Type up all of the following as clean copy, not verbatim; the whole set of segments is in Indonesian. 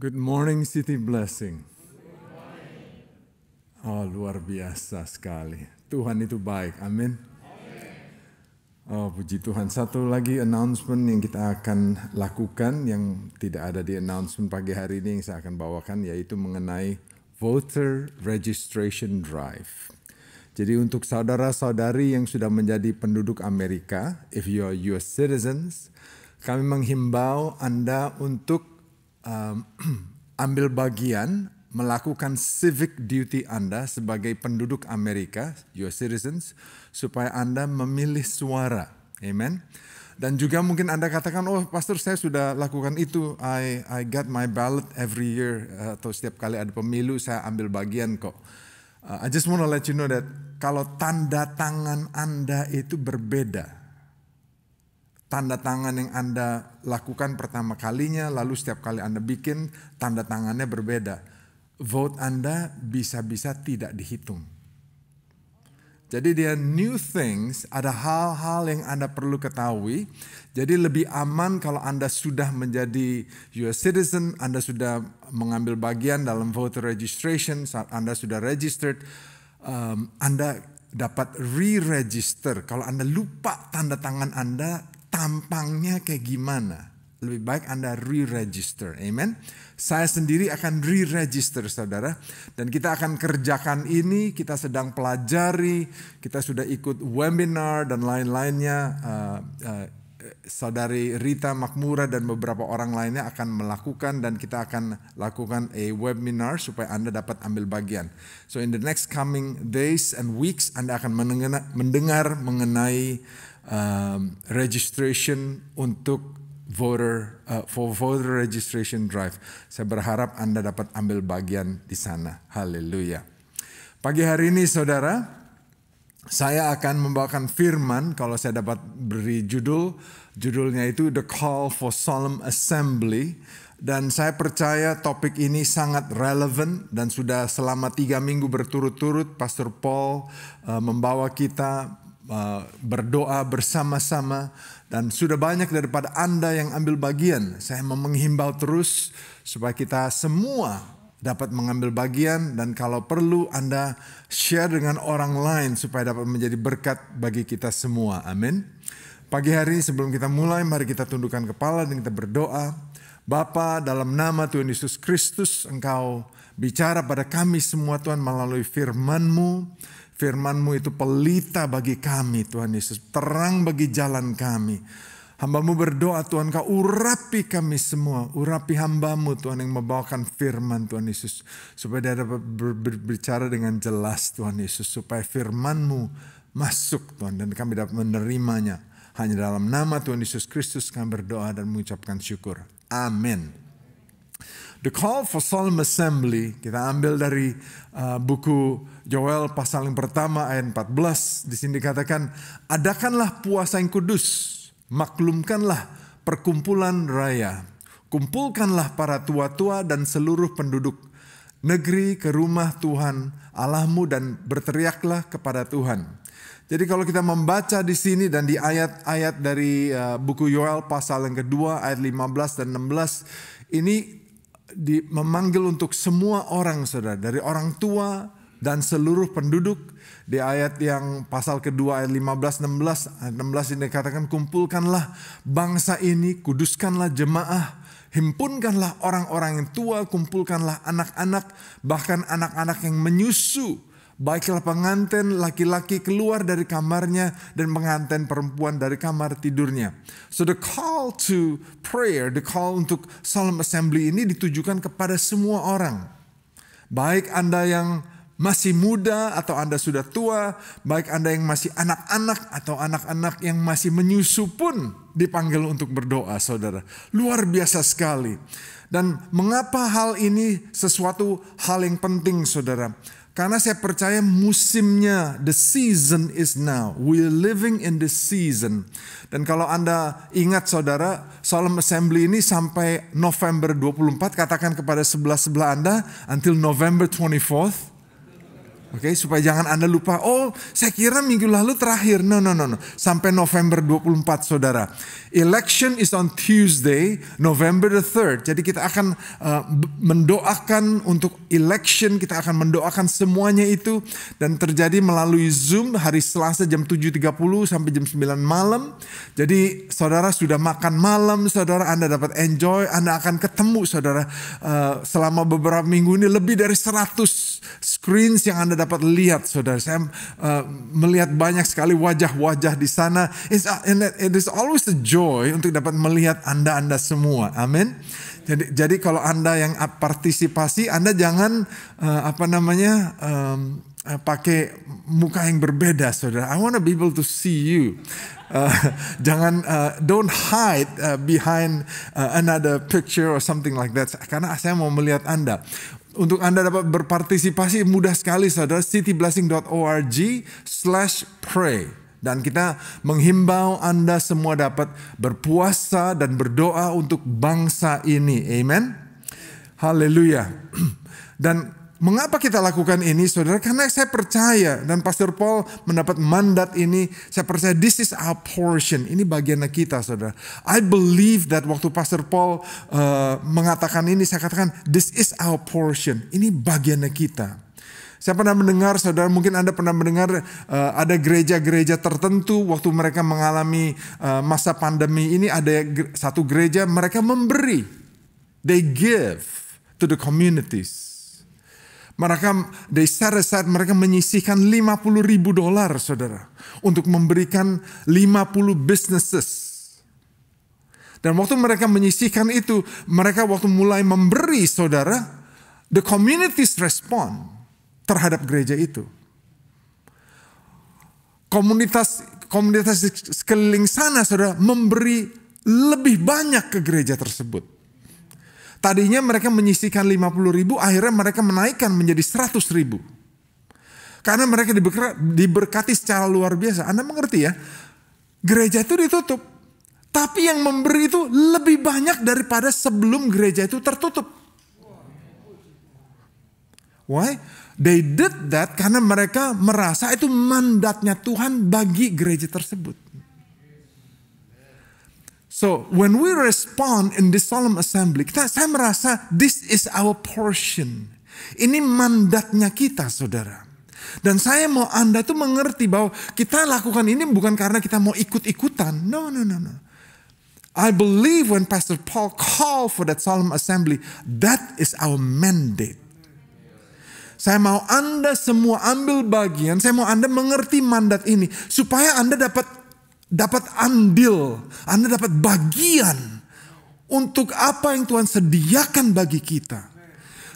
Good morning City Blessing. Oh, luar biasa sekali. Tuhan itu baik, amin. Oh, puji Tuhan. Satu lagi announcement yang kita akan lakukan yang tidak ada di announcement pagi hari ini yang saya akan bawakan, yaitu mengenai Voter Registration Drive. Jadi untuk saudara-saudari yang sudah menjadi penduduk Amerika, if you are US citizens, kami menghimbau Anda untuk ambil bagian melakukan civic duty Anda sebagai penduduk Amerika, US citizens, supaya Anda memilih suara. Amen. Dan juga mungkin Anda katakan, oh pastor saya sudah lakukan itu, I got my ballot every year, atau setiap kali ada pemilu saya ambil bagian kok. I just want to let you know that kalau tanda tangan Anda itu berbeda, tanda tangan yang Anda lakukan pertama kalinya, lalu setiap kali Anda bikin, tanda tangannya berbeda. Vote Anda bisa-bisa tidak dihitung. Jadi dia new things, ada hal-hal yang Anda perlu ketahui. Jadi lebih aman kalau Anda sudah menjadi US citizen, Anda sudah mengambil bagian dalam voter registration, saat Anda sudah registered, Anda dapat re-register. Kalau Anda lupa tanda tangan Anda, tampangnya kayak gimana? Lebih baik Anda re-register. Amen. Saya sendiri akan re-register saudara. Dan kita akan kerjakan ini. Kita sedang pelajari. Kita sudah ikut webinar dan lain-lainnya. Saudari Rita Makmura dan beberapa orang lainnya akan melakukan. Dan kita akan lakukan a webinar supaya Anda dapat ambil bagian. So in the next coming days and weeks Anda akan mendengar mengenai registration untuk voter registration drive. Saya berharap Anda dapat ambil bagian di sana. Haleluya. Pagi hari ini saudara, saya akan membawakan firman. Kalau saya dapat beri judulnya itu The Call for Solemn Assembly. Dan saya percaya topik ini sangat relevan dan sudah selama 3 minggu berturut-turut Pastor Paul membawa kita berdoa bersama-sama, dan sudah banyak daripada Anda yang ambil bagian. Saya mau menghimbau terus supaya kita semua dapat mengambil bagian, dan kalau perlu Anda share dengan orang lain supaya dapat menjadi berkat bagi kita semua. Amin. Pagi hari ini sebelum kita mulai, mari kita tundukkan kepala dan kita berdoa. Bapa, dalam nama Tuhan Yesus Kristus, Engkau bicara pada kami semua Tuhan melalui firman-Mu. Firman-Mu itu pelita bagi kami Tuhan Yesus, terang bagi jalan kami. Hamba-Mu berdoa Tuhan, Kau urapi kami semua, urapi hamba-Mu Tuhan yang membawakan firman Tuhan Yesus. Supaya dia dapat berbicara dengan jelas Tuhan Yesus, supaya firman-Mu masuk Tuhan dan kami dapat menerimanya. Hanya dalam nama Tuhan Yesus Kristus kami berdoa dan mengucapkan syukur. Amin. The Call for Solemn Assembly kita ambil dari buku Yoel pasal yang pertama ayat 14. Di sini dikatakan, adakanlah puasa yang kudus, maklumkanlah perkumpulan raya, kumpulkanlah para tua-tua dan seluruh penduduk negeri ke rumah Tuhan Allahmu dan berteriaklah kepada Tuhan. Jadi kalau kita membaca di sini dan di ayat-ayat dari buku Yoel pasal yang kedua ayat 15 dan 16 ini memanggil untuk semua orang saudara, dari orang tua dan seluruh penduduk. Di ayat yang pasal kedua ayat 15-16, ayat 16 ini dikatakan, kumpulkanlah bangsa ini, kuduskanlah jemaah, himpunkanlah orang-orang yang tua, kumpulkanlah anak-anak, bahkan anak-anak yang menyusu. Baiklah pengantin laki-laki keluar dari kamarnya dan pengantin perempuan dari kamar tidurnya. So the call to prayer, the call untuk solemn assembly ini ditujukan kepada semua orang. Baik Anda yang masih muda atau Anda sudah tua, baik Anda yang masih anak-anak atau anak-anak yang masih menyusu pun dipanggil untuk berdoa saudara. Luar biasa sekali. Dan mengapa hal ini sesuatu hal yang penting saudara? Karena saya percaya musimnya, the season is now. We're living in the season. Dan kalau Anda ingat saudara, Solemn Assembly ini sampai November 24, katakan kepada sebelah-sebelah Anda, until November 24th. Oke, supaya jangan Anda lupa, oh saya kira minggu lalu terakhir. No. Sampai November 24 saudara. Election is on Tuesday, November the 3rd. Jadi kita akan mendoakan untuk election. Kita akan mendoakan semuanya itu. Dan terjadi melalui Zoom hari Selasa jam 7.30 sampai jam 9 malam. Jadi saudara sudah makan malam, saudara Anda dapat enjoy. Anda akan ketemu saudara selama beberapa minggu ini lebih dari 100 screens yang Anda dapat lihat saudara. Saya melihat banyak sekali wajah-wajah di sana. It is always a joy untuk dapat melihat Anda semua. Amin. Jadi kalau Anda yang partisipasi, Anda jangan pakai muka yang berbeda saudara. I want to be able to see you. Jangan don't hide behind another picture or something like that. Karena saya mau melihat Anda. Untuk Anda dapat berpartisipasi mudah sekali saudara, cityblessing.org/pray. Dan kita menghimbau Anda semua dapat berpuasa dan berdoa untuk bangsa ini. Amen. Haleluya. Dan mengapa kita lakukan ini saudara? Karena saya percaya dan Pastor Paul mendapat mandat ini. Saya percaya this is our portion. Ini bagian kita saudara. I believe that waktu Pastor Paul mengatakan ini, saya katakan this is our portion. Ini bagian kita. Saya pernah mendengar saudara, mungkin Anda pernah mendengar ada gereja-gereja tertentu waktu mereka mengalami masa pandemi ini, ada satu gereja mereka memberi. They give to the communities. They set aside, mereka menyisihkan $50,000 saudara. Untuk memberikan 50 businesses. Dan waktu mereka menyisihkan itu, mereka waktu mulai memberi saudara, the communities respond terhadap gereja itu. Komunitas sekeliling sana saudara memberi lebih banyak ke gereja tersebut. Tadinya mereka menyisihkan 50,000, akhirnya mereka menaikkan menjadi 100,000. Karena mereka diberkati secara luar biasa. Anda mengerti ya? Gereja itu ditutup. Tapi yang memberi itu lebih banyak daripada sebelum gereja itu tertutup. Why? They did that karena mereka merasa itu mandatnya Tuhan bagi gereja tersebut. So when we respond in this solemn assembly, saya merasa this is our portion. Ini mandatnya kita saudara. Dan saya mau Anda tuh mengerti bahwa kita lakukan ini bukan karena kita mau ikut-ikutan. No. I believe when Pastor Paul called for that solemn assembly, that is our mandate. Saya mau Anda semua ambil bagian, saya mau Anda mengerti mandat ini. Supaya Anda dapat andil, Anda dapat bagian untuk apa yang Tuhan sediakan bagi kita.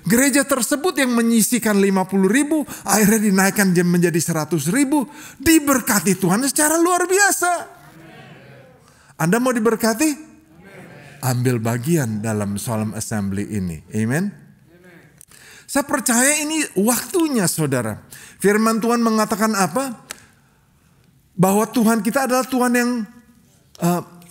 Gereja tersebut yang menyisihkan 50,000, akhirnya dinaikkan menjadi 100,000, diberkati Tuhan secara luar biasa. Anda mau diberkati? Ambil bagian dalam solemn assembly ini. Amen. Saya percaya ini waktunya saudara. Firman Tuhan mengatakan apa? Bahwa Tuhan kita adalah Tuhan yang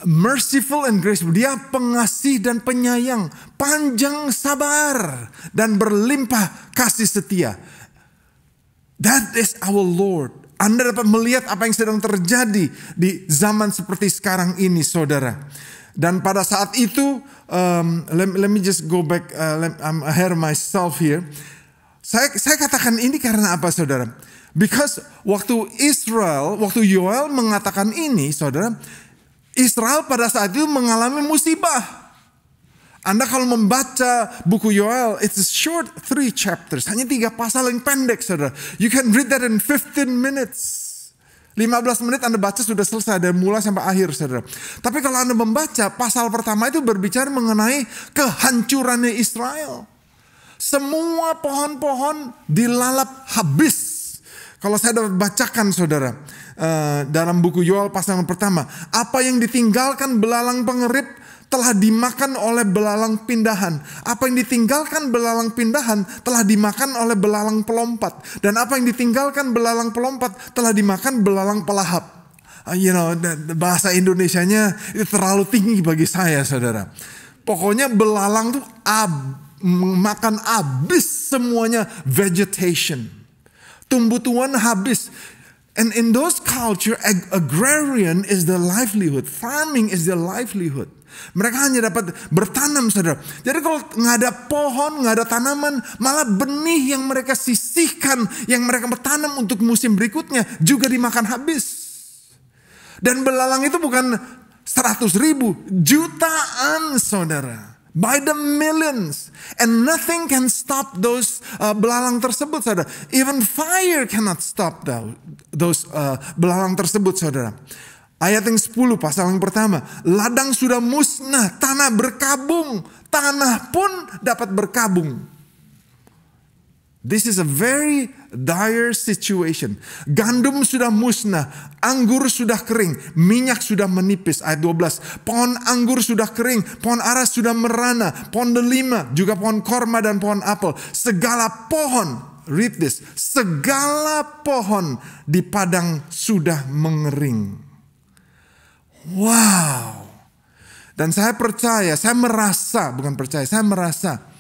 merciful and graceful. Dia pengasih dan penyayang, panjang sabar dan berlimpah kasih setia. That is our Lord. Anda dapat melihat apa yang sedang terjadi di zaman seperti sekarang ini saudara. Dan pada saat itu, let me just go back, I'm ahead of myself here. Saya katakan ini karena apa saudara? Because waktu Yoel mengatakan ini saudara, Israel pada saat itu mengalami musibah. Anda kalau membaca buku Yoel, it's a short 3 chapters. Hanya 3 pasal yang pendek saudara. You can read that in 15 minutes. 15 menit Anda baca sudah selesai dari mulai sampai akhir saudara. Tapi kalau Anda membaca pasal pertama itu berbicara mengenai kehancurannya Israel. Semua pohon-pohon dilalap habis. Kalau saya dapat bacakan saudara, dalam buku Yoel pasal yang pertama. Apa yang ditinggalkan belalang pengerip telah dimakan oleh belalang pindahan. Apa yang ditinggalkan belalang pindahan telah dimakan oleh belalang pelompat. Dan apa yang ditinggalkan belalang pelompat telah dimakan belalang pelahap. Bahasa Indonesianya itu terlalu tinggi bagi saya saudara. Pokoknya belalang tuh makan habis semuanya vegetation. tumbuh-tumbuhan habis. And in those culture, agrarian is the livelihood. Farming is the livelihood. Mereka hanya dapat bertanam, saudara. Jadi kalau nggak ada pohon, nggak ada tanaman, malah benih yang mereka sisihkan, yang mereka bertanam untuk musim berikutnya juga dimakan habis. Dan belalang itu bukan 100.000, jutaan, saudara. By the millions. And nothing can stop those belalang tersebut, saudara. Even fire cannot stop those belalang tersebut, saudara. Ayat yang 10 pasal yang pertama. Ladang sudah musnah, tanah berkabung. Tanah pun dapat berkabung. This is a very dire situation. Gandum sudah musnah, anggur sudah kering, minyak sudah menipis. Ayat 12. Pohon anggur sudah kering, pohon ara sudah merana, pohon delima, juga pohon korma dan pohon apel. Segala pohon, read this, segala pohon di padang sudah mengering. Wow. Dan saya merasa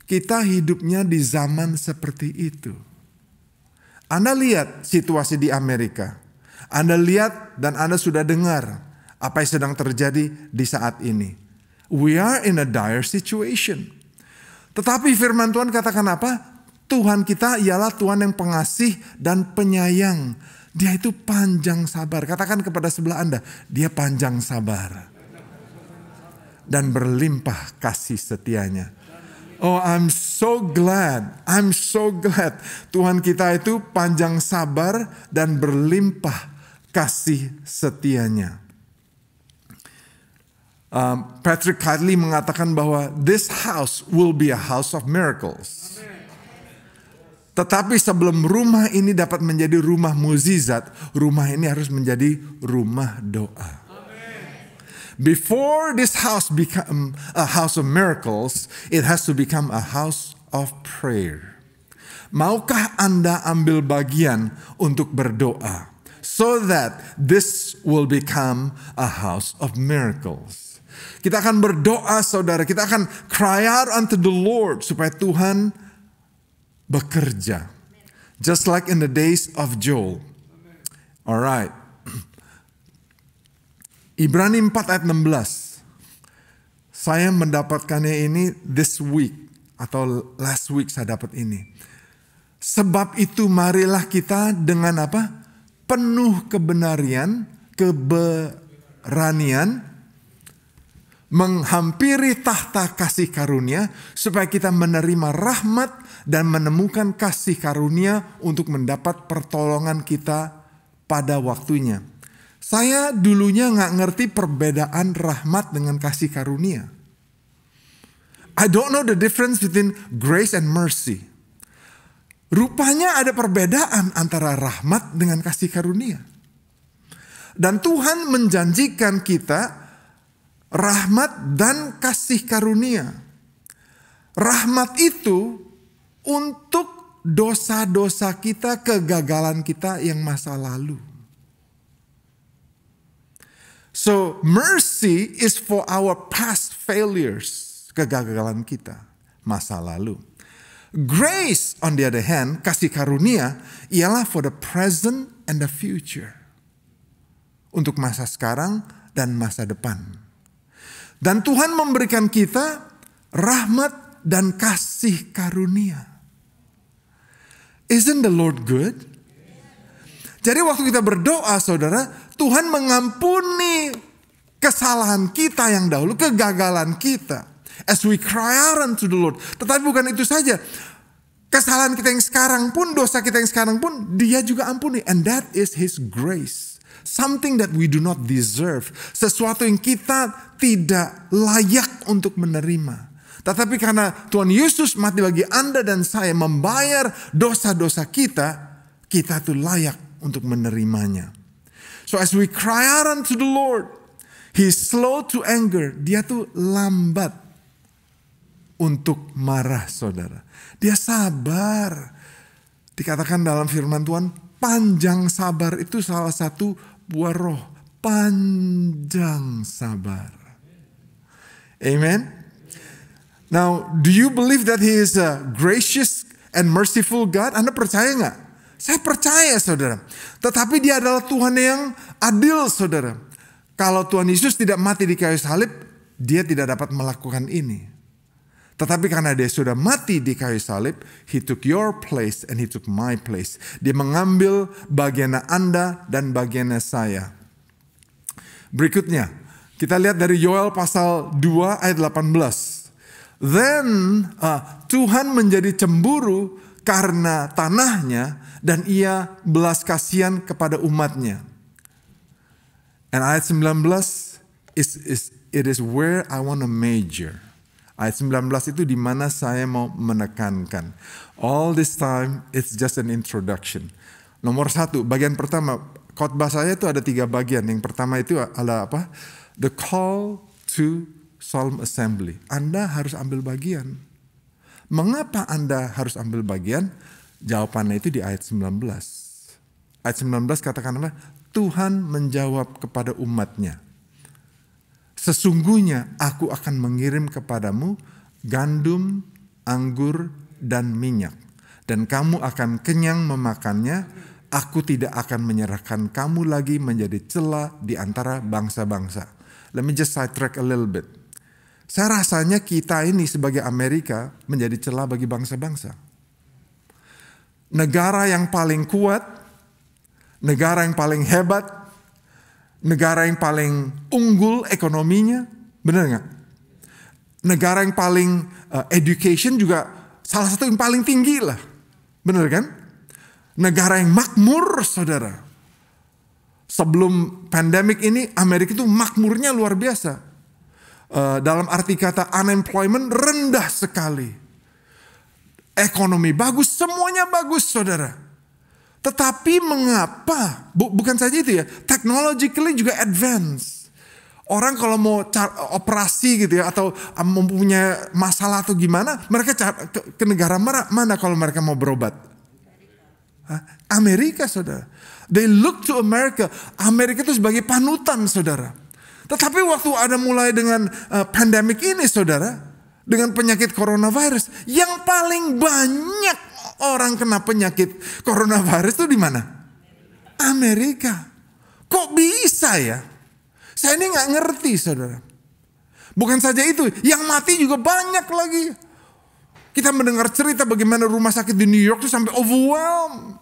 kita hidupnya di zaman seperti itu. Anda lihat situasi di Amerika. Anda lihat dan Anda sudah dengar apa yang sedang terjadi di saat ini. We are in a dire situation. Tetapi firman Tuhan katakan apa? Tuhan kita ialah Tuhan yang pengasih dan penyayang. Dia itu panjang sabar. Katakan kepada sebelah Anda, dia panjang sabar. Dan berlimpah kasih setianya. Oh, I'm so glad. Tuhan kita itu panjang sabar dan berlimpah kasih setianya. Patrick Cadley mengatakan bahwa this house will be a house of miracles. Tetapi sebelum rumah ini dapat menjadi rumah mukjizat, rumah ini harus menjadi rumah doa. Before this house become a house of miracles, it has to become a house of prayer. Maukah Anda ambil bagian untuk berdoa, so that this will become a house of miracles? Kita akan berdoa, saudara. Kita akan cry out unto the Lord supaya Tuhan bekerja. Just like in the days of Joel. Alright. Ibrani 4 ayat 16. Saya mendapatkannya ini this week. Atau last week saya dapat ini. Sebab itu marilah kita dengan apa? Penuh keberanian menghampiri tahta kasih karunia supaya kita menerima rahmat dan menemukan kasih karunia untuk mendapat pertolongan kita pada waktunya. Saya dulunya nggak ngerti perbedaan rahmat dengan kasih karunia. I don't know the difference between grace and mercy. Rupanya ada perbedaan antara rahmat dengan kasih karunia. Dan Tuhan menjanjikan kita rahmat dan kasih karunia. Rahmat itu untuk dosa-dosa kita, kegagalan kita yang masa lalu. So mercy is for our past failures, kegagalan kita masa lalu. Grace on the other hand, kasih karunia ialah for the present and the future. Untuk masa sekarang dan masa depan. Dan Tuhan memberikan kita rahmat dan kasih karunia. Isn't the Lord good? Jadi waktu kita berdoa, saudara, Tuhan mengampuni kesalahan kita yang dahulu, kegagalan kita. As we cry out unto the Lord. Tetapi bukan itu saja. Kesalahan kita yang sekarang pun, dosa kita yang sekarang pun, Dia juga ampuni. And that is His grace. Something that we do not deserve. Sesuatu yang kita tidak layak untuk menerima. Tetapi karena Tuhan Yesus mati bagi Anda dan saya, membayar dosa-dosa kita, kita tuh layak untuk menerimanya. So as we cry out unto the Lord, He is slow to anger. Dia tuh lambat untuk marah, saudara. Dia sabar. Dikatakan dalam firman Tuhan, panjang sabar itu salah satu buah roh. Panjang sabar. Amen. Now, do you believe that He is a gracious and merciful God? Anda percaya nggak? Saya percaya saudara. Tetapi dia adalah Tuhan yang adil saudara. Kalau Tuhan Yesus tidak mati di kayu salib, dia tidak dapat melakukan ini. Tetapi karena dia sudah mati di kayu salib, he took your place and he took my place. Dia mengambil bagian Anda dan bagian saya. Berikutnya, kita lihat dari Yoel pasal 2 ayat 18. Then Tuhan menjadi cemburu karena tanahnya dan ia belas kasihan kepada umatnya. And ayat 19 it is where I want to major. Ayat 19 itu di mana saya mau menekankan. All this time it's just an introduction. Nomor 1, bagian pertama, khotbah saya itu ada 3 bagian. Yang pertama itu adalah apa? The call to solemn assembly. Anda harus ambil bagian. Mengapa Anda harus ambil bagian? Jawabannya itu di ayat 19. Ayat 19 katakan apa? Tuhan menjawab kepada umatnya. Sesungguhnya aku akan mengirim kepadamu gandum, anggur, dan minyak. Dan kamu akan kenyang memakannya. Aku tidak akan menyerahkan kamu lagi menjadi celah di antara bangsa-bangsa. Let me just sidetrack a little bit. Saya rasanya kita ini sebagai Amerika menjadi celah bagi bangsa-bangsa. Negara yang paling kuat, negara yang paling hebat, negara yang paling unggul ekonominya, benar nggak? Negara yang paling education juga salah satu yang paling tinggi lah, benar kan? Negara yang makmur, saudara. Sebelum pandemik ini, Amerika itu makmurnya luar biasa. Dalam arti kata unemployment rendah sekali. Ekonomi bagus, semuanya bagus saudara. Tetapi mengapa, bukan saja itu ya, technologically juga advance. Orang kalau mau operasi gitu ya, atau mempunyai masalah atau gimana, mereka ke negara mana kalau mereka mau berobat? Amerika saudara. They look to America. Amerika itu sebagai panutan saudara. Tetapi waktu ada mulai dengan pandemik ini saudara, dengan penyakit coronavirus, yang paling banyak orang kena penyakit coronavirus itu di mana? Amerika. Kok bisa ya? Saya ini nggak ngerti saudara. Bukan saja itu, yang mati juga banyak lagi. Kita mendengar cerita bagaimana rumah sakit di New York itu sampai overwhelmed.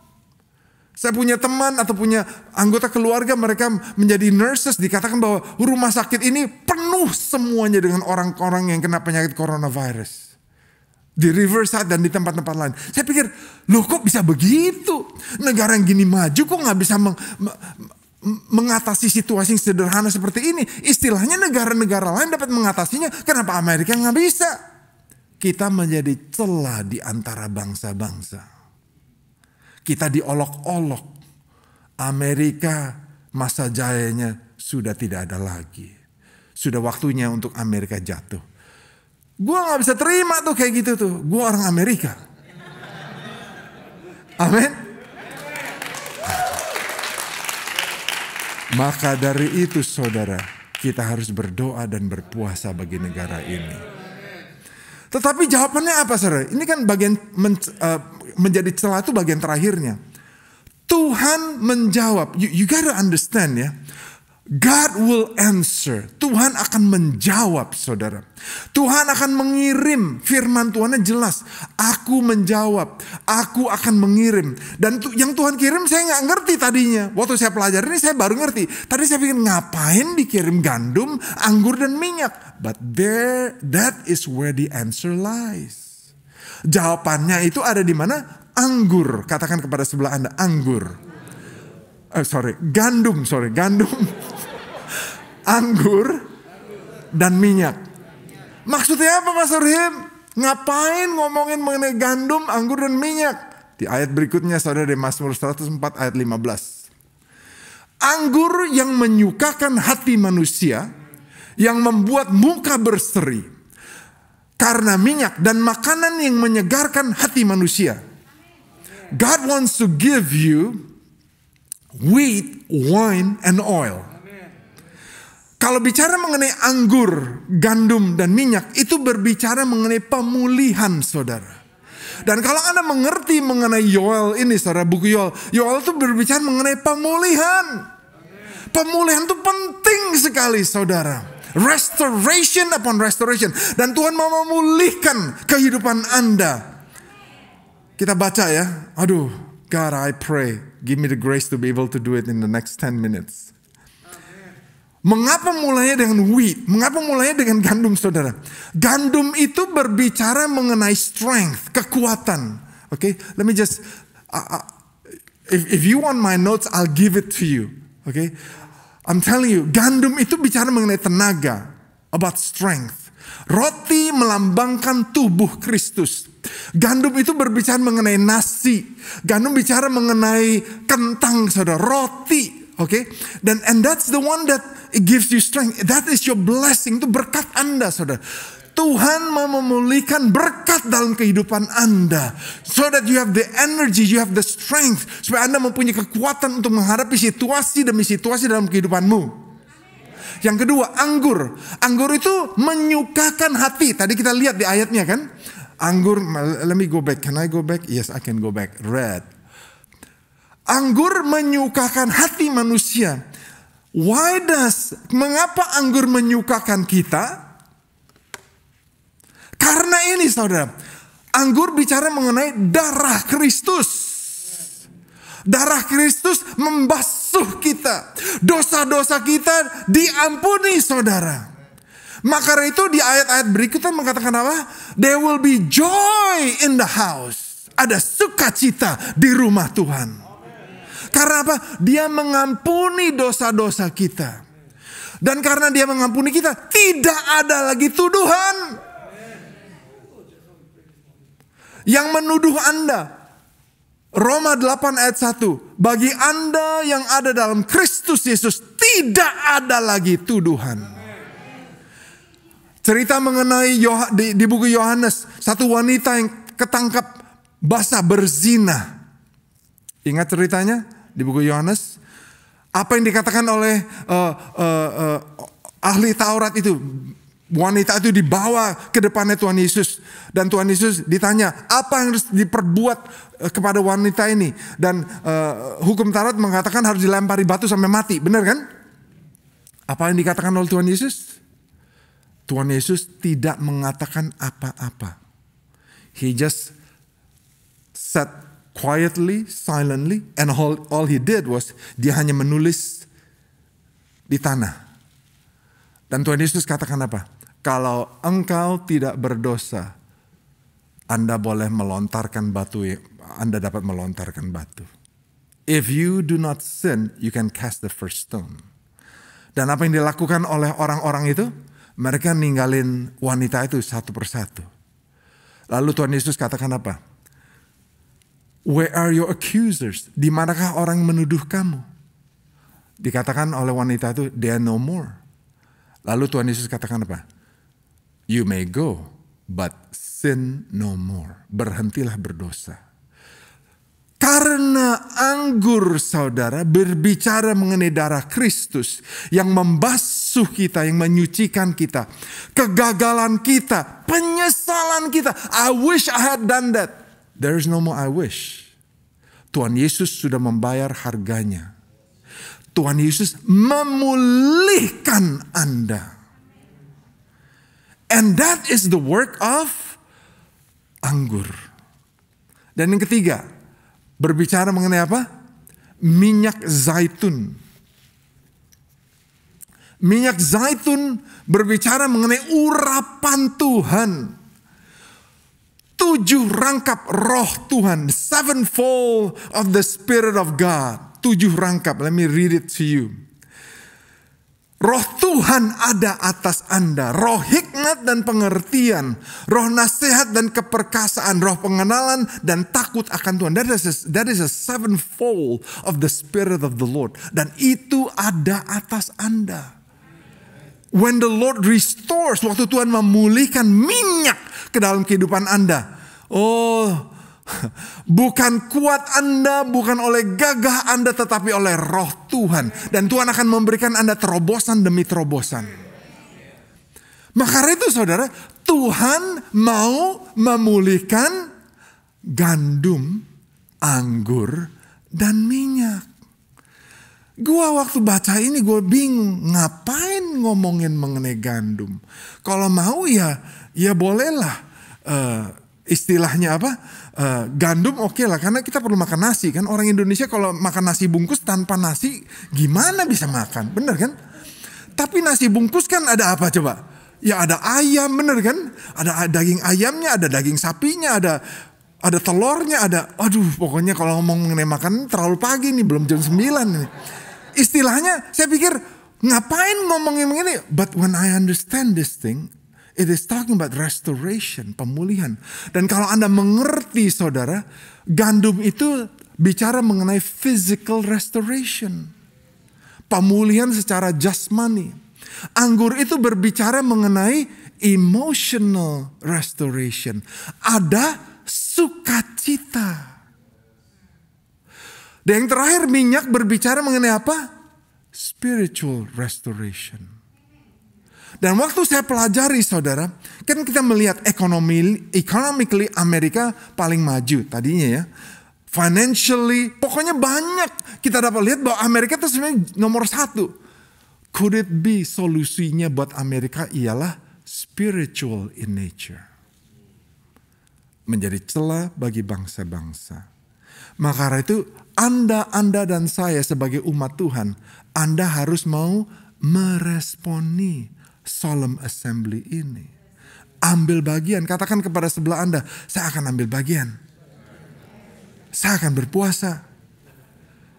Saya punya teman atau punya anggota keluarga, mereka menjadi nurses, dikatakan bahwa rumah sakit ini penuh semuanya dengan orang-orang yang kena penyakit coronavirus. Di Riverside dan di tempat-tempat lain. Saya pikir, loh kok bisa begitu? Negara yang gini maju kok gak bisa mengatasi situasi yang sederhana seperti ini? Istilahnya negara-negara lain dapat mengatasinya, kenapa Amerika gak bisa? Kita menjadi celah di antara bangsa-bangsa. Kita diolok-olok. Amerika masa jayanya sudah tidak ada lagi. Sudah waktunya untuk Amerika jatuh. Gue gak bisa terima tuh kayak gitu tuh. Gue orang Amerika. Amin. Maka dari itu saudara, kita harus berdoa dan berpuasa bagi negara ini. Tetapi jawabannya apa saudara? Ini kan bagian menjadi celah itu bagian terakhirnya. Tuhan menjawab. You gotta understand ya. God will answer. Tuhan akan menjawab saudara. Tuhan akan mengirim. Firman Tuhannya jelas. Aku menjawab. Aku akan mengirim. Dan yang Tuhan kirim saya gak ngerti tadinya. Waktu saya pelajari ini saya baru ngerti. Tadi saya pikir ngapain dikirim gandum, anggur dan minyak. But that is where the answer lies. Jawabannya itu ada di mana? Anggur. Katakan kepada sebelah Anda, anggur. Gandum. Anggur dan minyak. Maksudnya apa Mas Surhim? Ngapain ngomongin mengenai gandum, anggur dan minyak? Di ayat berikutnya saudara, di Mazmur 104 ayat 15. Anggur yang menyukakan hati manusia, yang membuat muka berseri. Karena minyak dan makanan yang menyegarkan hati manusia. God wants to give you wheat, wine, and oil. Kalau bicara mengenai anggur, gandum, dan minyak, itu berbicara mengenai pemulihan saudara. Dan kalau Anda mengerti mengenai Yoel ini, saudara, buku Yoel itu berbicara mengenai pemulihan. Pemulihan itu penting sekali, saudara. Restoration upon restoration. Dan Tuhan mau memulihkan kehidupan Anda. Kita baca ya. Aduh, God, I pray, give me the grace to be able to do it in the next 10 minutes. Mengapa mulainya dengan wheat? Mengapa mulainya dengan gandum, saudara? Gandum itu berbicara mengenai strength, kekuatan. Okay, let me just, if you want my notes, I'll give it to you. Okay, I'm telling you, gandum itu bicara mengenai tenaga, about strength. Roti melambangkan tubuh Kristus. Gandum itu berbicara mengenai nasi. Gandum bicara mengenai kentang, saudara, roti. Okay, and that's the one that it gives you strength. That is your blessing. Itu berkat Anda, saudara. Tuhan mau memulihkan berkat dalam kehidupan Anda. So that you have the energy, you have the strength. Supaya Anda mempunyai kekuatan untuk menghadapi situasi demi situasi dalam kehidupanmu. Yang kedua, anggur. Anggur itu menyukakan hati. Tadi kita lihat di ayatnya kan. Anggur, let me go back. Can I go back? Yes, I can go back. Red. Anggur menyukakan hati manusia. Mengapa anggur menyukakan kita? Karena ini, saudara, anggur bicara mengenai darah Kristus. Darah Kristus membasuh kita. Dosa-dosa kita diampuni, saudara. Maka itu di ayat-ayat berikutnya mengatakan apa? There will be joy in the house. Ada sukacita di rumah Tuhan. Karena apa? Dia mengampuni dosa-dosa kita. Dan karena dia mengampuni kita, tidak ada lagi tuduhan yang menuduh Anda. Roma 8 ayat 1. Bagi Anda yang ada dalam Kristus Yesus, tidak ada lagi tuduhan. Cerita mengenai di buku Yohanes, satu wanita yang ketangkap basah berzina. Ingat ceritanya di buku Yohanes? Apa yang dikatakan oleh ahli Taurat itu? Wanita itu dibawa ke depannya Tuhan Yesus. Dan Tuhan Yesus ditanya, apa yang harus diperbuat kepada wanita ini? Dan hukum Taurat mengatakan harus dilempari batu sampai mati. Benar kan? Apa yang dikatakan oleh Tuhan Yesus? Tuhan Yesus tidak mengatakan apa-apa. He just sat quietly, silently, and all he did was dia hanya menulis di tanah. Dan Tuhan Yesus katakan apa? Kalau engkau tidak berdosa, Anda boleh melontarkan batu. Anda dapat melontarkan batu. If you do not sin, you can cast the first stone. Dan apa yang dilakukan oleh orang-orang itu? Mereka ninggalin wanita itu satu persatu. Lalu Tuhan Yesus katakan apa? Where are your accusers? Di manakah orang yang menuduh kamu? Dikatakan oleh wanita itu, they are no more. Lalu Tuhan Yesus katakan apa? You may go, but sin no more. Berhentilah berdosa. Karena anggur, saudara, berbicara mengenai darah Kristus yang membasuh kita, yang menyucikan kita, kegagalan kita, penyesalan kita. I wish I had done that. There is no more I wish. Tuhan Yesus sudah membayar harganya. Tuhan Yesus memulihkan Anda. And that is the work of anggur. Dan yang ketiga, berbicara mengenai apa? Minyak zaitun. Minyak zaitun berbicara mengenai urapan Tuhan. 7 rangkap roh Tuhan. 7-fold of the Spirit of God. 7 rangkap. Let me read it to you. Roh Tuhan ada atas Anda. Roh hikmat dan pengertian. Roh nasihat dan keperkasaan. Roh pengenalan dan takut akan Tuhan. That is a 7-fold of the Spirit of the Lord. Dan itu ada atas Anda. When the Lord restores, waktu Tuhan memulihkan minyak ke dalam kehidupan Anda. Oh, bukan kuat Anda, bukan oleh gagah Anda, tetapi oleh roh Tuhan. Dan Tuhan akan memberikan Anda terobosan demi terobosan. Maka itu, saudara, Tuhan mau memulihkan gandum, anggur, dan minyak. Gua waktu baca ini gue bingung, ngapain ngomongin mengenai gandum? Kalau mau ya bolehlah. Istilahnya apa? Gandum oke lah, karena kita perlu makan nasi kan. Orang Indonesia kalau makan nasi bungkus tanpa nasi gimana bisa makan, bener kan? Tapi nasi bungkus kan ada apa coba? Ya ada ayam, bener kan? Ada daging ayamnya, ada daging sapinya, ada telurnya, pokoknya kalau ngomong mengenai makan terlalu pagi nih, belum jam 9 nih. Istilahnya saya pikir ngapain ngomongin begini? But when I understand this thing, it is talking about restoration, pemulihan. Dan kalau Anda mengerti saudara, gandum itu bicara mengenai physical restoration. Pemulihan secara jasmani. Anggur itu berbicara mengenai emotional restoration. Ada sukacita. Dan yang terakhir minyak berbicara mengenai apa? Spiritual restoration. Dan waktu saya pelajari saudara, kan kita melihat economically Amerika paling maju tadinya ya. Financially, pokoknya banyak. Kita dapat lihat bahwa Amerika itu sebenarnya nomor 1. Could it be solusinya buat Amerika ialah spiritual in nature. Menjadi celah bagi bangsa-bangsa. Maka karena itu Anda dan saya sebagai umat Tuhan, Anda harus mau meresponi solemn assembly ini. Ambil bagian, katakan kepada sebelah Anda, saya akan ambil bagian. Saya akan berpuasa.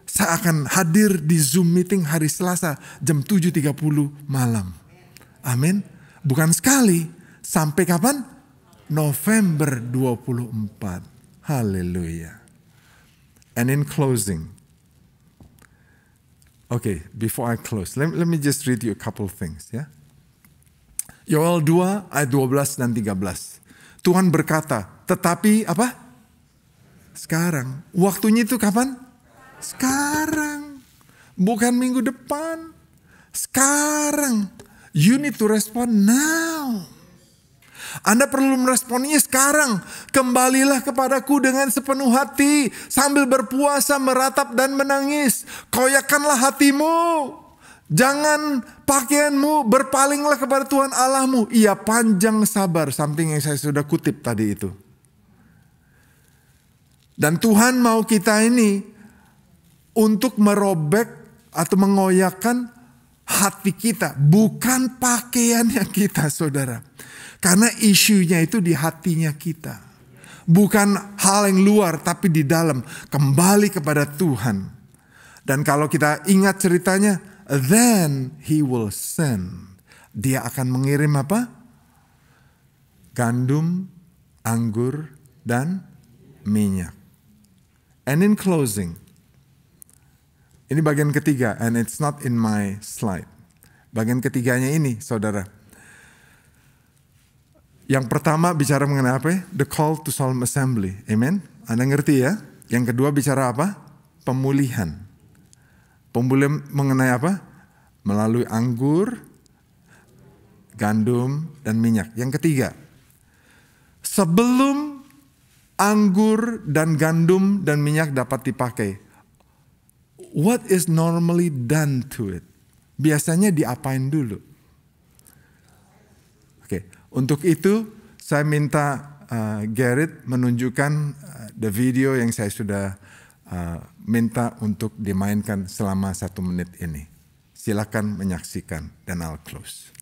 Saya akan hadir di Zoom meeting hari Selasa jam 7.30 malam. Amin. Bukan sekali, sampai kapan? November 24. Haleluya. And in closing, before I close, let me just read you a couple things ya. Yoel 2 ayat 12 dan 13. Tuhan berkata, tetapi apa? Sekarang. Waktunya itu kapan? Sekarang. Bukan minggu depan. Sekarang. You need to respond now. Anda perlu meresponnya sekarang. Kembalilah kepadaku dengan sepenuh hati. Sambil berpuasa, meratap dan menangis. Koyakkanlah hatimu. Jangan pakaianmu. Berpalinglah kepada Tuhan Allahmu. Ia panjang sabar. Something yang saya sudah kutip tadi itu. Dan Tuhan mau kita ini untuk merobek atau mengoyakkan hati kita. Bukan pakaiannya kita saudara. Karena isunya itu di hatinya kita. Bukan hal yang luar tapi di dalam. Kembali kepada Tuhan. Dan kalau kita ingat ceritanya. Then he will send. Dia akan mengirim apa? Gandum, anggur, dan minyak. And in closing. Ini bagian ketiga. And it's not in my slide. Bagian ketiganya ini saudara. Yang pertama bicara mengenai apa? The call to solemn assembly. Amen. Anda ngerti ya? Yang kedua bicara apa? Pemulihan. Pemulihan mengenai apa? Melalui anggur, gandum, dan minyak. Yang ketiga. Sebelum anggur dan gandum dan minyak dapat dipakai. What is normally done to it? Biasanya diapain dulu? Untuk itu saya minta Garrett menunjukkan the video yang saya sudah minta untuk dimainkan selama 1 menit ini. Silakan menyaksikan dan I'll close.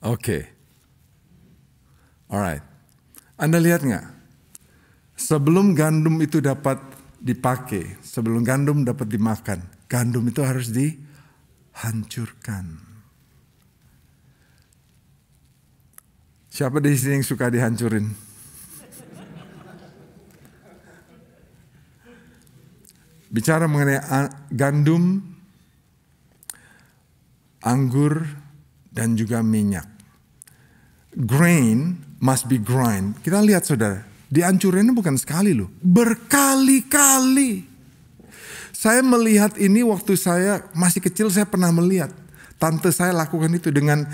Oke. Alright. Anda lihat nggak? Sebelum gandum itu dapat dipakai, sebelum gandum dapat dimakan, gandum itu harus dihancurkan. Siapa di sini yang suka dihancurin? Bicara mengenai gandum, anggur, dan juga minyak. Grain must be grind. Kita lihat saudara, dihancurinnya bukan sekali loh, berkali-kali. Saya melihat ini waktu saya masih kecil, saya pernah melihat. Tante saya lakukan itu dengan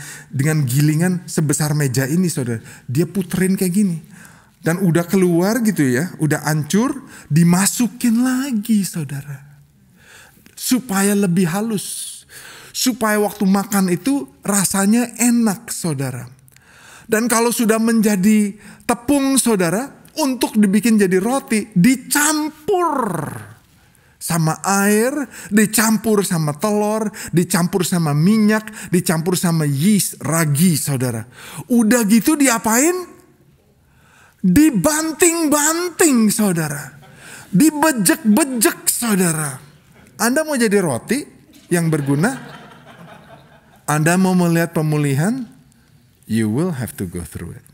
gilingan sebesar meja ini saudara. Dia puterin kayak gini. Dan udah keluar gitu ya, udah hancur, dimasukin lagi saudara. Supaya lebih halus. Supaya waktu makan itu rasanya enak saudara. Dan kalau sudah menjadi tepung saudara, untuk dibikin jadi roti, dicampur sama air, dicampur sama telur, dicampur sama minyak, dicampur sama yeast, ragi saudara. Udah gitu diapain? Dibanting-banting saudara. Dibejek-bejek saudara. Anda mau jadi roti yang berguna? Anda mau melihat pemulihan? You will have to go through it.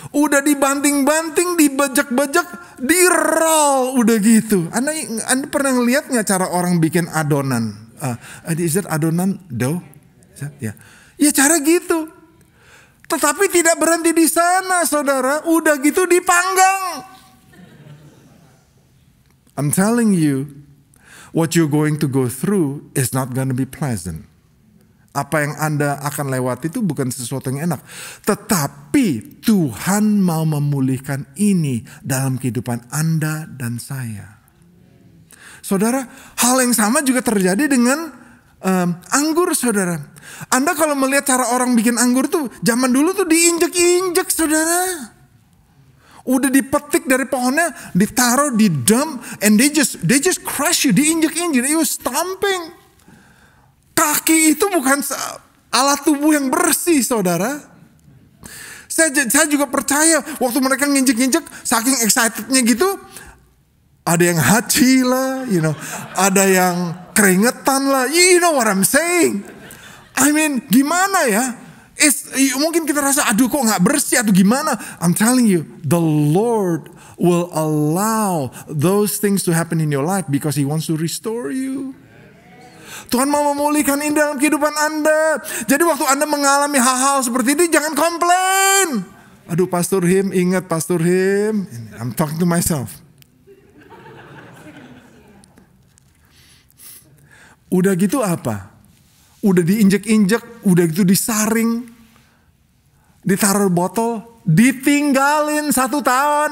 Udah dibanting-banting, dibejek-bejek, di-roll, udah gitu. Anda pernah ngeliat nggak cara orang bikin adonan? Is that adonan dough? Ya, ya cara gitu. Tetapi tidak berhenti di sana, saudara. Udah gitu dipanggang. I'm telling you, what you're going to go through is not going to be pleasant. Apa yang Anda akan lewati itu bukan sesuatu yang enak. Tetapi Tuhan mau memulihkan ini dalam kehidupan Anda dan saya. Saudara, hal yang sama juga terjadi dengan anggur saudara. Anda kalau melihat cara orang bikin anggur tuh, zaman dulu tuh diinjek-injek saudara. Udah dipetik dari pohonnya, ditaruh di dump, and they just crush you, diinjek-injek, you stomping. Kaki itu bukan alat tubuh yang bersih saudara. Saya juga percaya waktu mereka nginjek-nginjek, saking excitednya gitu, ada yang haji lah, ada yang keringetan lah, you know what I'm saying. I mean, gimana ya? Mungkin kita rasa, aduh kok gak bersih atau gimana. I'm telling you, the Lord will allow those things to happen in your life because He wants to restore you. Tuhan mau memulihkan ini dalam kehidupan Anda. Jadi waktu Anda mengalami hal-hal seperti ini, jangan komplain. Aduh Pastor Him, ingat Pastor Him. I'm talking to myself. Udah gitu apa? Udah diinjek-injek, udah gitu disaring, ditaruh botol, ditinggalin 1 tahun.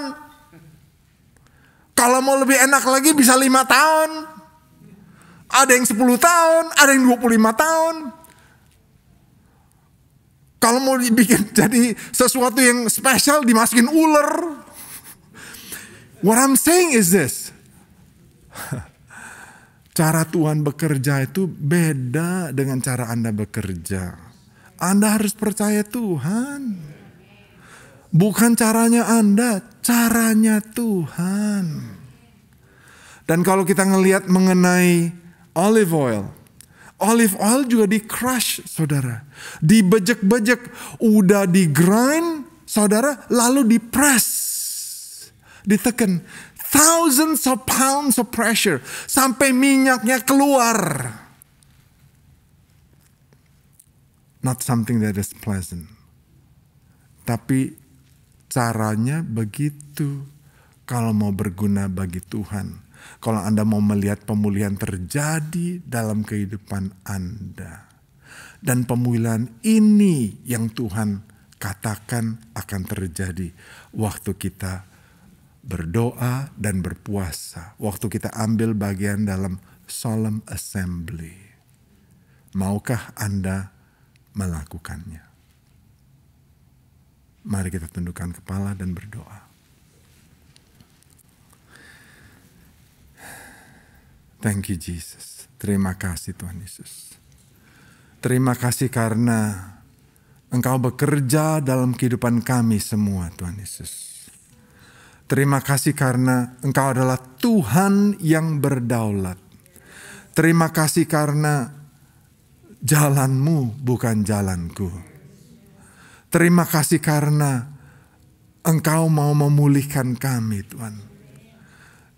Kalau mau lebih enak lagi bisa 5 tahun. Ada yang 10 tahun, ada yang 25 tahun. Kalau mau dibikin jadi sesuatu yang spesial, dimasukin ular. What I'm saying is this. Cara Tuhan bekerja itu beda dengan cara Anda bekerja. Anda harus percaya Tuhan. Bukan caranya Anda, caranya Tuhan. Dan kalau kita ngelihat mengenai olive oil juga di crush saudara. Dibejek-bejek, udah di grind saudara, lalu di press. Ditekan. Thousands of pounds of pressure. Sampai minyaknya keluar. Not something that is pleasant. Tapi caranya begitu. Kalau mau berguna bagi Tuhan. Kalau Anda mau melihat pemulihan terjadi dalam kehidupan Anda. Dan pemulihan ini yang Tuhan katakan akan terjadi waktu kita berdoa dan berpuasa. Waktu kita ambil bagian dalam solemn assembly. Maukah Anda melakukannya? Mari kita tundukkan kepala dan berdoa. Thank you Jesus. Terima kasih Tuhan Yesus. Terima kasih karena Engkau bekerja dalam kehidupan kami semua, Tuhan Yesus. Terima kasih karena Engkau adalah Tuhan yang berdaulat. Terima kasih karena jalan-Mu bukan jalanku. Terima kasih karena Engkau mau memulihkan kami, Tuhan.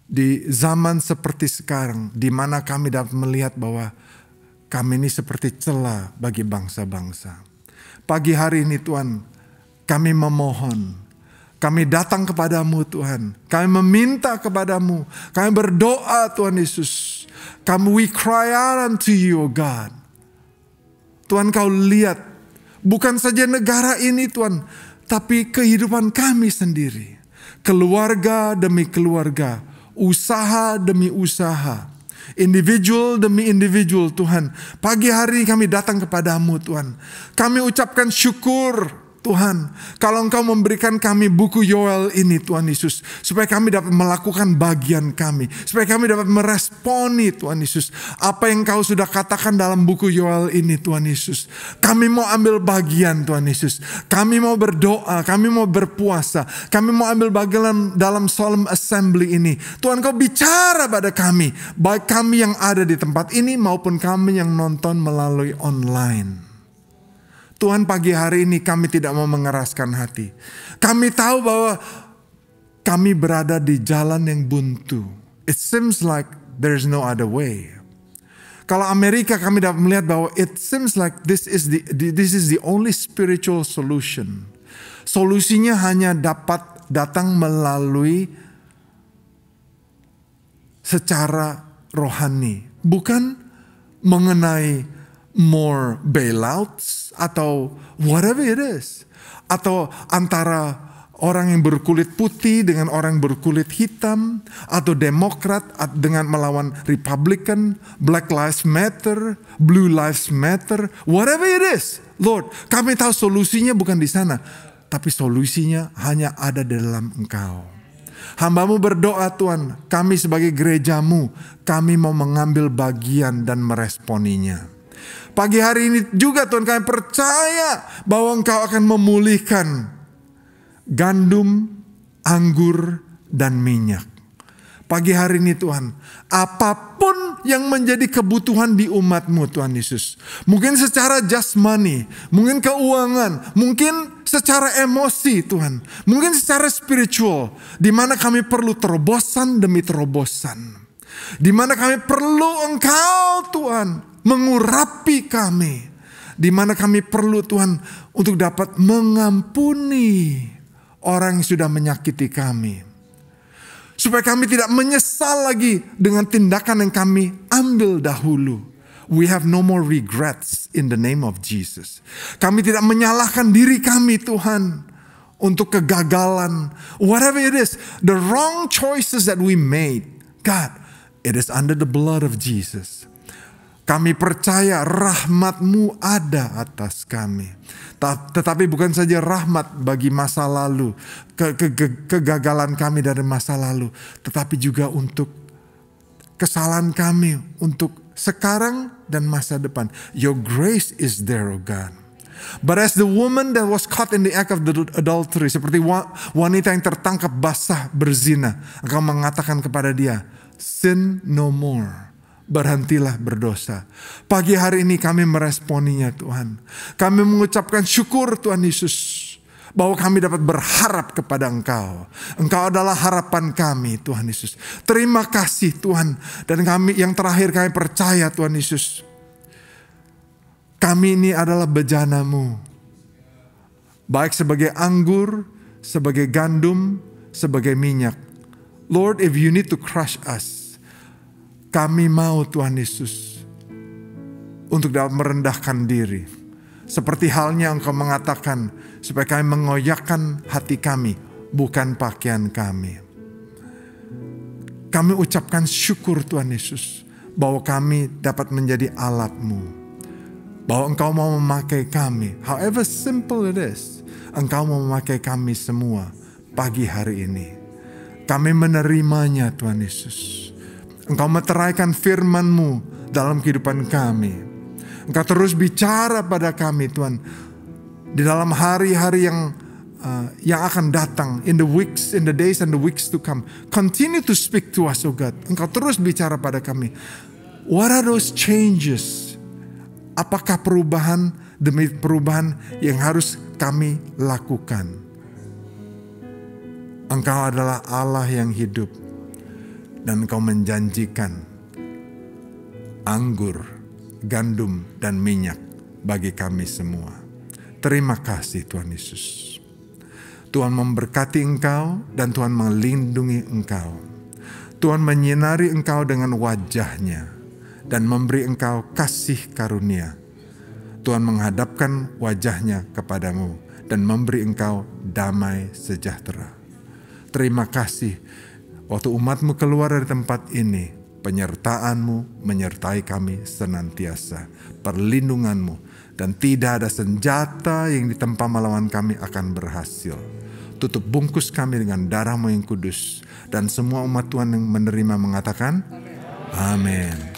Di zaman seperti sekarang, di mana kami dapat melihat bahwa kami ini seperti celah bagi bangsa-bangsa. Pagi hari ini Tuhan, kami memohon, kami datang kepadamu Tuhan, kami meminta kepadamu, kami berdoa Tuhan Yesus. We cry out unto you, O God. Tuhan, Kau lihat, bukan saja negara ini Tuhan, tapi kehidupan kami sendiri. Keluarga demi keluarga, usaha demi usaha, individual demi individual Tuhan. Pagi hari kami datang kepadamu Tuhan. Kami ucapkan syukur Tuhan, kalau Engkau memberikan kami buku Yoel ini Tuhan Yesus, supaya kami dapat melakukan bagian kami, supaya kami dapat meresponi Tuhan Yesus apa yang Engkau sudah katakan dalam buku Yoel ini Tuhan Yesus. Kami mau ambil bagian Tuhan Yesus, kami mau berdoa, kami mau berpuasa, kami mau ambil bagian dalam solemn assembly ini. Tuhan, Kau bicara pada kami, baik kami yang ada di tempat ini maupun kami yang nonton melalui online. Tuhan, pagi hari ini kami tidak mau mengeraskan hati. Kami tahu bahwa kami berada di jalan yang buntu. It seems like there's no other way. Kalau Amerika, kami dapat melihat bahwa it seems like this is the only spiritual solution. Solusinya hanya dapat datang melalui secara rohani, bukan mengenai more bailouts atau whatever it is, atau antara orang yang berkulit putih dengan orang yang berkulit hitam, atau Demokrat dengan melawan Republican, Black Lives Matter, Blue Lives Matter, whatever it is. Lord, kami tahu solusinya bukan di sana, tapi solusinya hanya ada di dalam Engkau. Hamba-Mu berdoa Tuhan, kami sebagai gereja-Mu, kami mau mengambil bagian dan meresponinya. Pagi hari ini juga Tuhan, kami percaya bahwa Engkau akan memulihkan gandum, anggur, dan minyak. Pagi hari ini Tuhan, apapun yang menjadi kebutuhan di umat-Mu Tuhan Yesus. Mungkin secara jasmani, mungkin keuangan, mungkin secara emosi Tuhan. Mungkin secara spiritual, di mana kami perlu terobosan demi terobosan. Di mana kami perlu Engkau Tuhan mengurapi kami, di mana kami perlu Tuhan untuk dapat mengampuni orang yang sudah menyakiti kami, supaya kami tidak menyesal lagi dengan tindakan yang kami ambil dahulu. We have no more regrets in the name of Jesus. Kami tidak menyalahkan diri kami Tuhan untuk kegagalan, whatever it is, the wrong choices that we made. God, it is under the blood of Jesus. Kami percaya rahmat-Mu ada atas kami. Tetapi bukan saja rahmat bagi masa lalu, kegagalan kami dari masa lalu, tetapi juga untuk kesalahan kami untuk sekarang dan masa depan. Your grace is there, O God. But as the woman that was caught in the act of adultery, seperti wanita yang tertangkap basah berzina, Engkau mengatakan kepada dia, sin no more. Berhentilah berdosa. Pagi hari ini kami meresponinya Tuhan. Kami mengucapkan syukur Tuhan Yesus, bahwa kami dapat berharap kepada Engkau. Engkau adalah harapan kami Tuhan Yesus. Terima kasih Tuhan. Dan kami yang terakhir, kami percaya Tuhan Yesus, kami ini adalah bejana-Mu. Baik sebagai anggur, sebagai gandum, sebagai minyak. Lord, if you need to crush us, kami mau Tuhan Yesus untuk dapat merendahkan diri. Seperti halnya Engkau mengatakan, supaya kami mengoyakkan hati kami, bukan pakaian kami. Kami ucapkan syukur Tuhan Yesus, bahwa kami dapat menjadi alat-Mu. Bahwa Engkau mau memakai kami, however simple it is. Engkau mau memakai kami semua pagi hari ini. Kami menerimanya Tuhan Yesus. Engkau meteraikan firman-Mu dalam kehidupan kami. Engkau terus bicara pada kami Tuhan. Di dalam hari-hari yang akan datang, in the days and the weeks to come, continue to speak to us, oh God. Engkau terus bicara pada kami. What are those changes? Apakah perubahan demi perubahan yang harus kami lakukan? Engkau adalah Allah yang hidup, dan Engkau menjanjikan anggur, gandum, dan minyak bagi kami semua. Terima kasih Tuhan Yesus. Tuhan memberkati Engkau dan Tuhan melindungi Engkau. Tuhan menyinari Engkau dengan wajah-Nya dan memberi Engkau kasih karunia. Tuhan menghadapkan wajah-Nya kepadamu dan memberi Engkau damai sejahtera. Terima kasih waktu umat-Mu keluar dari tempat ini, penyertaan-Mu menyertai kami senantiasa, perlindungan-Mu, dan tidak ada senjata yang ditempa melawan kami akan berhasil. Tutup bungkus kami dengan darah-Mu yang kudus, dan semua umat Tuhan yang menerima mengatakan, amin.